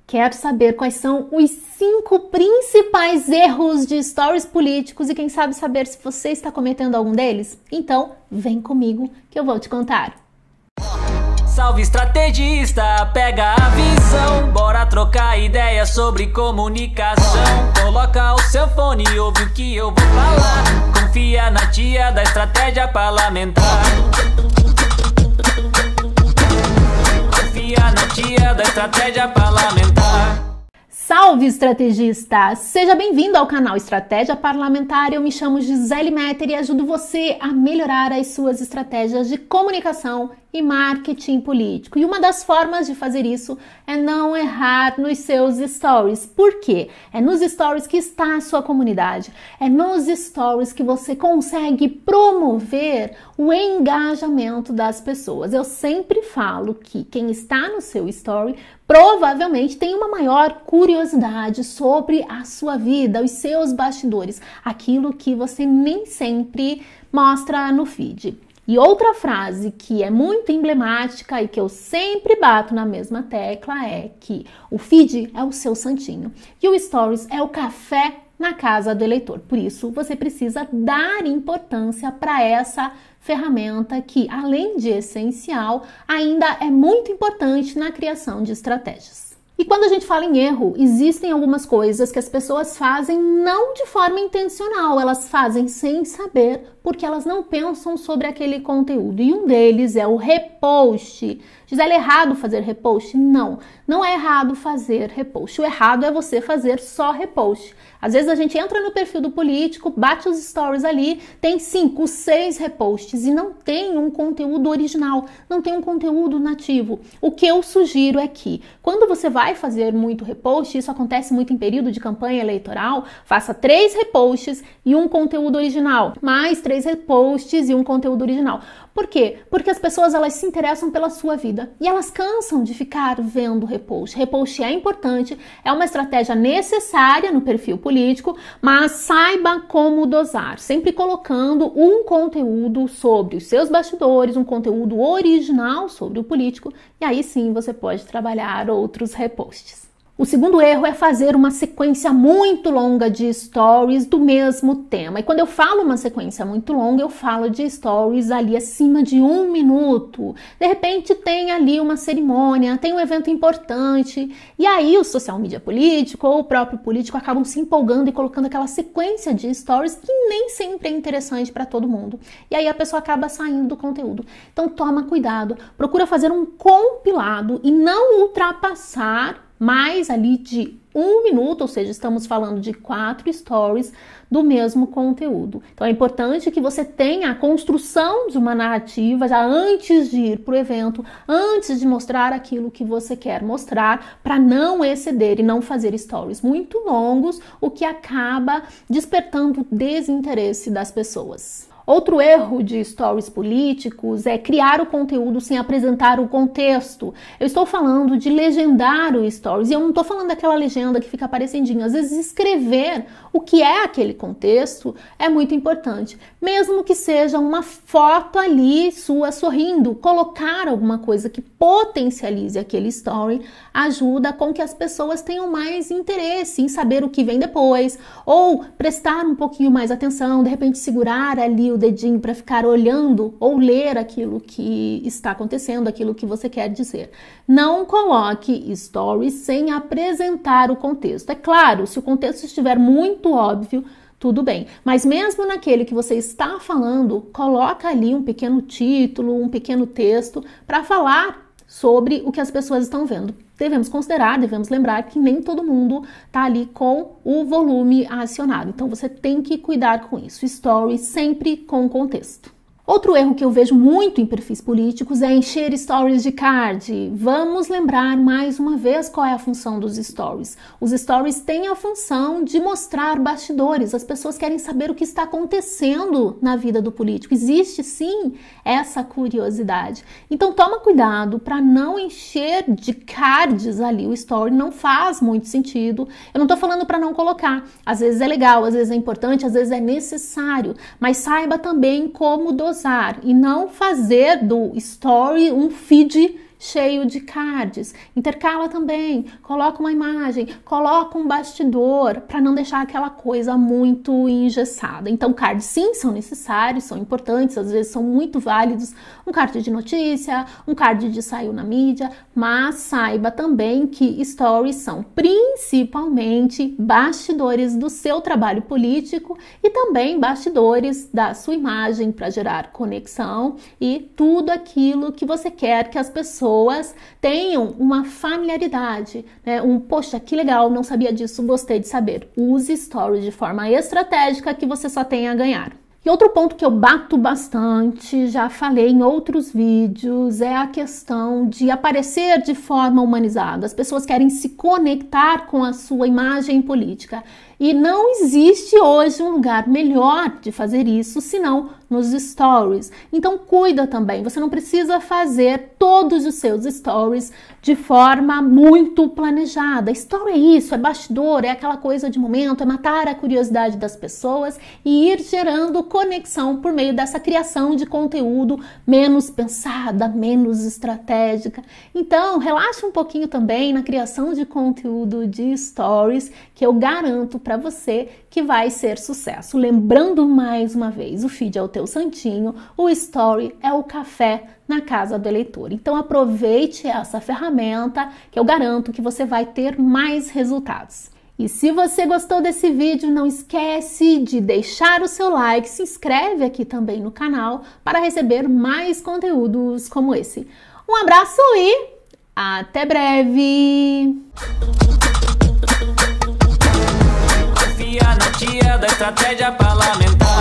Quer saber quais são os 5 principais erros de stories políticos e quem sabe saber se você está cometendo algum deles? Então, vem comigo que eu vou te contar. Salve estrategista, pega a visão, bora trocar ideias sobre comunicação. Coloca o seu fone e ouve o que eu vou falar. Confia na tia da estratégia parlamentar. Confia na tia da estratégia parlamentar. Salve estrategista! Seja bem-vindo ao canal Estratégia Parlamentar. Eu me chamo Gisele Metter e ajudo você a melhorar as suas estratégias de comunicação e marketing político. E uma das formas de fazer isso é não errar nos seus stories. Por quê? É nos stories que está a sua comunidade. É nos stories que você consegue promover o engajamento das pessoas. Eu sempre falo que quem está no seu story provavelmente tem uma maior curiosidade sobre a sua vida, os seus bastidores, aquilo que você nem sempre mostra no feed. E outra frase que é muito emblemática e que eu sempre bato na mesma tecla é que o feed é o seu santinho e o stories é o café na casa do eleitor. Por isso, você precisa dar importância para essa ferramenta que, além de essencial, ainda é muito importante na criação de estratégias. E quando a gente fala em erro, existem algumas coisas que as pessoas fazem não de forma intencional, elas fazem sem saber porque elas não pensam sobre aquele conteúdo. E um deles é o repost. Gisele, é errado fazer repost? Não, não é errado fazer repost. O errado é você fazer só repost. Às vezes a gente entra no perfil do político, bate os stories ali, tem 5, 6 reposts e não tem um conteúdo original, não tem um conteúdo nativo. O que eu sugiro é que, quando você vai fazer muito repost, isso acontece muito em período de campanha eleitoral, faça 3 reposts e um conteúdo original, mais 3 reposts e um conteúdo original. Por quê? Porque as pessoas elas se interessam pela sua vida e elas cansam de ficar vendo repost. Repost é importante, é uma estratégia necessária no perfil político, mas saiba como dosar, sempre colocando um conteúdo sobre os seus bastidores, um conteúdo original sobre o político, e aí sim você pode trabalhar outros reposts. O segundo erro é fazer uma sequência muito longa de stories do mesmo tema. E quando eu falo uma sequência muito longa, eu falo de stories ali acima de 1 minuto. De repente tem ali uma cerimônia, tem um evento importante, e aí o social media político ou o próprio político acabam se empolgando e colocando aquela sequência de stories que nem sempre é interessante para todo mundo. E aí a pessoa acaba saindo do conteúdo. Então toma cuidado, procura fazer um compilado e não ultrapassar mais ali de 1 minuto, ou seja, estamos falando de 4 stories do mesmo conteúdo. Então é importante que você tenha a construção de uma narrativa já antes de ir para o evento, antes de mostrar aquilo que você quer mostrar, para não exceder e não fazer stories muito longos, o que acaba despertando o desinteresse das pessoas. Outro erro de stories políticos é criar o conteúdo sem apresentar o contexto. Eu estou falando de legendar o stories e eu não estou falando daquela legenda que fica aparecendinho. Às vezes escrever o que é aquele contexto é muito importante. Mesmo que seja uma foto ali sua sorrindo, colocar alguma coisa que potencialize aquele story ajuda com que as pessoas tenham mais interesse em saber o que vem depois ou prestar um pouquinho mais atenção, de repente segurar ali o dedinho para ficar olhando ou ler aquilo que está acontecendo, aquilo que você quer dizer. Não coloque stories sem apresentar o contexto. É claro, se o contexto estiver muito óbvio, tudo bem. Mas mesmo naquele que você está falando, coloca ali um pequeno título, um pequeno texto para falar sobre o que as pessoas estão vendo. Devemos considerar, devemos lembrar que nem todo mundo está ali com o volume acionado. Então você tem que cuidar com isso. Story sempre com contexto. Outro erro que eu vejo muito em perfis políticos é encher stories de card. Vamos lembrar mais uma vez qual é a função dos stories. Os stories têm a função de mostrar bastidores. As pessoas querem saber o que está acontecendo na vida do político. Existe sim essa curiosidade. Então toma cuidado para não encher de cards ali. O story não faz muito sentido. Eu não estou falando para não colocar. Às vezes é legal, às vezes é importante, às vezes é necessário. Mas saiba também como dosar e não fazer do story um feed cheio de cards. Intercala também, coloca uma imagem, coloca um bastidor, para não deixar aquela coisa muito engessada. Então, cards sim são necessários, são importantes, às vezes são muito válidos. Um card de notícia, um card de saiu na mídia, mas saiba também que stories são principalmente bastidores do seu trabalho político e também bastidores da sua imagem para gerar conexão e tudo aquilo que você quer que as pessoas tenham uma familiaridade, né? Poxa, que legal, não sabia disso, gostei de saber. Use stories de forma estratégica que você só tem a ganhar. E outro ponto que eu bato bastante, já falei em outros vídeos, é a questão de aparecer de forma humanizada. As pessoas querem se conectar com a sua imagem política. E não existe hoje um lugar melhor de fazer isso, senão nos stories. Então cuida também, você não precisa fazer todos os seus stories de forma muito planejada. Story é isso, é bastidor, é aquela coisa de momento, é matar a curiosidade das pessoas e ir gerando conexão por meio dessa criação de conteúdo menos pensada, menos estratégica. Então relaxa um pouquinho também na criação de conteúdo de stories, que eu garanto para você que vai ser sucesso. Lembrando mais uma vez, o feed é o teu santinho, o story é o café na casa do eleitor. Então aproveite essa ferramenta que eu garanto que você vai ter mais resultados. E se você gostou desse vídeo, não esquece de deixar o seu like, se inscreve aqui também no canal para receber mais conteúdos como esse. Um abraço e até breve! Confia na tia da estratégia parlamentar.